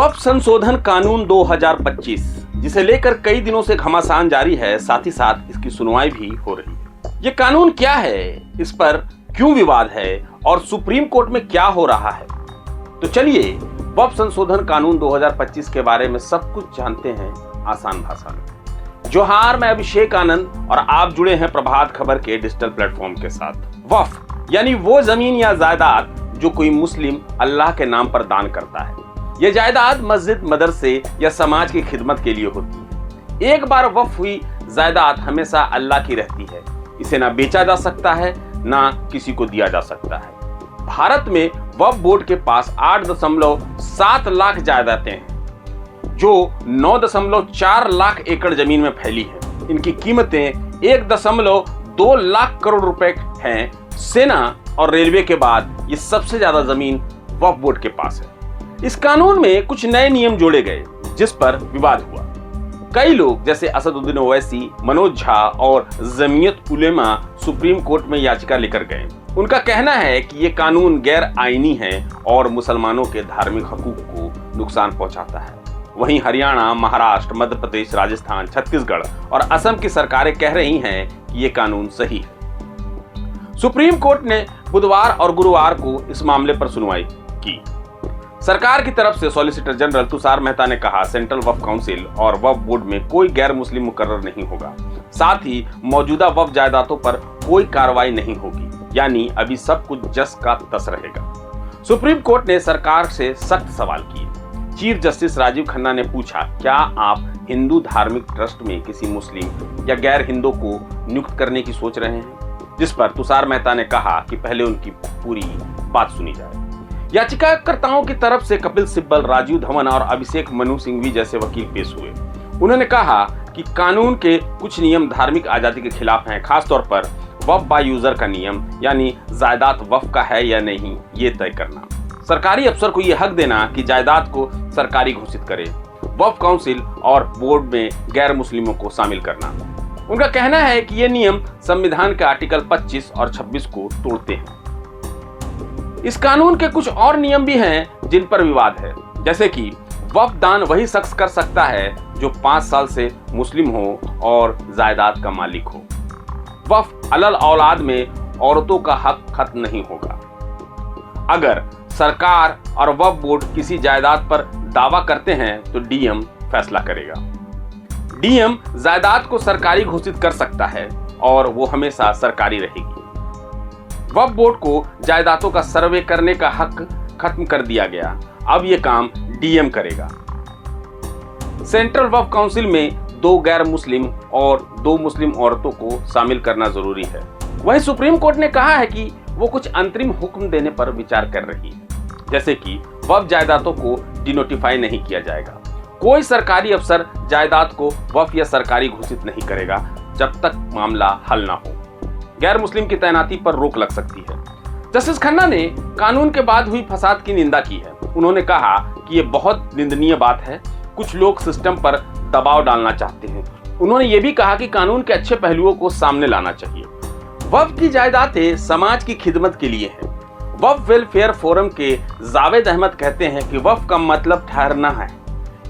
वक्फ संशोधन कानून 2025 जिसे लेकर कई दिनों से घमासान जारी है, साथ ही साथ इसकी सुनवाई भी हो रही है। ये कानून क्या है, इस पर क्यों विवाद है और सुप्रीम कोर्ट में क्या हो रहा है, तो चलिए वक्फ संशोधन कानून 2025 के बारे में सब कुछ जानते हैं आसान भाषा में। जोहार, मैं अभिषेक आनंद और आप जुड़े हैं प्रभात खबर के डिजिटल प्लेटफॉर्म के साथ। वक्फ यानी वो जमीन या जायदाद जो कोई मुस्लिम अल्लाह के नाम पर दान करता है। यह जायदाद मस्जिद, मदरसे या समाज की खिदमत के लिए होती है। एक बार वक्फ हुई जायदाद हमेशा अल्लाह की रहती है। इसे ना बेचा जा सकता है, ना किसी को दिया जा सकता है। भारत में वक्फ बोर्ड के पास 8.7 लाख जायदादें हैं, जो 9.4 लाख एकड़ जमीन में फैली है। इनकी कीमतें 1.2 लाख करोड़ रुपए हैं। सेना और रेलवे के बाद ये सबसे ज्यादा जमीन वक्फ बोर्ड के पास है। इस कानून में कुछ नए नियम जोड़े गए जिस पर विवाद हुआ। कई लोग जैसे असदुद्दीन ओवैसी, मनोज झा और जमीयत उलेमा सुप्रीम कोर्ट में याचिका लेकर गए। उनका कहना है कि ये कानून गैर आईनी है और मुसलमानों के धार्मिक हकूक को नुकसान पहुंचाता है। वहीं हरियाणा, महाराष्ट्र, मध्य प्रदेश, राजस्थान, छत्तीसगढ़ और असम की सरकारें कह रही हैं कि ये कानून सही है। सुप्रीम कोर्ट ने बुधवार और गुरुवार को इस मामले पर सुनवाई की। सरकार की तरफ से सॉलिसिटर जनरल तुषार मेहता ने कहा, सेंट्रल वक्फ काउंसिल और वक्फ बोर्ड में कोई गैर मुस्लिम मुकर्रर नहीं होगा। साथ ही मौजूदा वक्फ जायदादों पर कोई कार्रवाई नहीं होगी, यानी अभी सब कुछ जस का तस रहेगा। सुप्रीम कोर्ट ने सरकार से सख्त सवाल किए। चीफ जस्टिस राजीव खन्ना ने पूछा, क्या आप हिंदू धार्मिक ट्रस्ट में किसी मुस्लिम या गैर हिंदू को नियुक्त करने की सोच रहे हैं? जिस पर तुषार मेहता ने कहा कि पहले उनकी पूरी बात सुनी जाए। याचिकाकर्ताओं की तरफ से कपिल सिब्बल, राजीव धवन और अभिषेक मनु सिंघवी जैसे वकील पेश हुए। उन्होंने कहा कि कानून के कुछ नियम धार्मिक आजादी के खिलाफ हैं, खासतौर पर वक्फ बाय यूजर का नियम, यानी जायदाद वक्फ का है या नहीं ये तय करना। सरकारी अफसर को यह हक देना कि जायदाद को सरकारी घोषित करे। वक्फ काउंसिल और बोर्ड में गैर मुस्लिमों को शामिल करना। उनका कहना है कि ये नियम संविधान के आर्टिकल 25 और 26 को तोड़ते हैं। इस कानून के कुछ और नियम भी हैं जिन पर विवाद है, जैसे कि वक्फ दान वही शख्स कर सकता है जो 5 साल से मुस्लिम हो और जायदाद का मालिक हो। वक्फ अलल औलाद में औरतों का हक खत्म नहीं होगा। अगर सरकार और वक्फ बोर्ड किसी जायदाद पर दावा करते हैं तो डीएम फैसला करेगा। डीएम जायदाद को सरकारी घोषित कर सकता है और वो हमेशा सरकारी रहेगी। वक्फ बोर्ड को जायदादों का सर्वे करने का हक खत्म कर दिया गया। अब यह काम डीएम करेगा। सेंट्रल वक्फ काउंसिल में 2 गैर मुस्लिम और 2 मुस्लिम औरतों को शामिल करना जरूरी है। वहीं सुप्रीम कोर्ट ने कहा है कि वो कुछ अंतरिम हुक्म देने पर विचार कर रही है, जैसे कि वक्फ जायदादों को डिनोटिफाई नहीं किया जाएगा। कोई सरकारी अफसर जायदाद को वक्फ या सरकारी घोषित नहीं करेगा जब तक मामला हल ना हो। गैर मुस्लिम की तैनाती पर रोक लग सकती है। जस्टिस खन्ना ने कानून के बाद हुई फसाद की निंदा की है। उन्होंने कहा कि यह बहुत निंदनीय बात है। कुछ लोग सिस्टम पर दबाव डालना चाहते हैं। उन्होंने ये भी कहा कि कानून के अच्छे पहलुओं को सामने लाना चाहिए। वक्फ की जायदादें समाज की खिदमत के लिए हैं। वक्फ वेलफेयर फोरम के जावेद अहमद कहते हैं कि वक्फ का मतलब ठहरना है।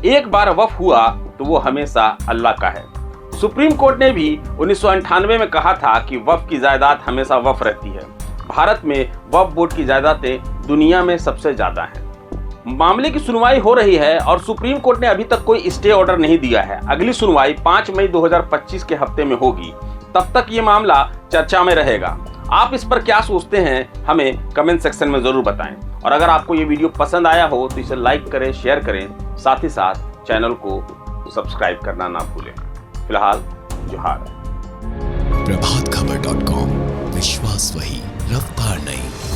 एक बार वक्फ हुआ तो वो हमेशा अल्लाह का है। सुप्रीम कोर्ट ने भी 1998 में कहा था कि वक्फ की जायदाद हमेशा वक्फ रहती है। भारत में वक्फ बोर्ड की जायदादें दुनिया में सबसे ज्यादा हैं। मामले की सुनवाई हो रही है और सुप्रीम कोर्ट ने अभी तक कोई स्टे ऑर्डर नहीं दिया है। अगली सुनवाई 5 मई 2025 के हफ्ते में होगी। तब तक ये मामला चर्चा में रहेगा। आप इस पर क्या सोचते हैं हमें कमेंट सेक्शन में जरूर बताएं। और अगर आपको ये वीडियो पसंद आया हो तो इसे लाइक करें, शेयर करें, साथ ही साथ चैनल को सब्सक्राइब करना ना भूलें। फिलहाल जोहार। प्रभातखबर.com, विश्वास वही, रफ्तार नहीं।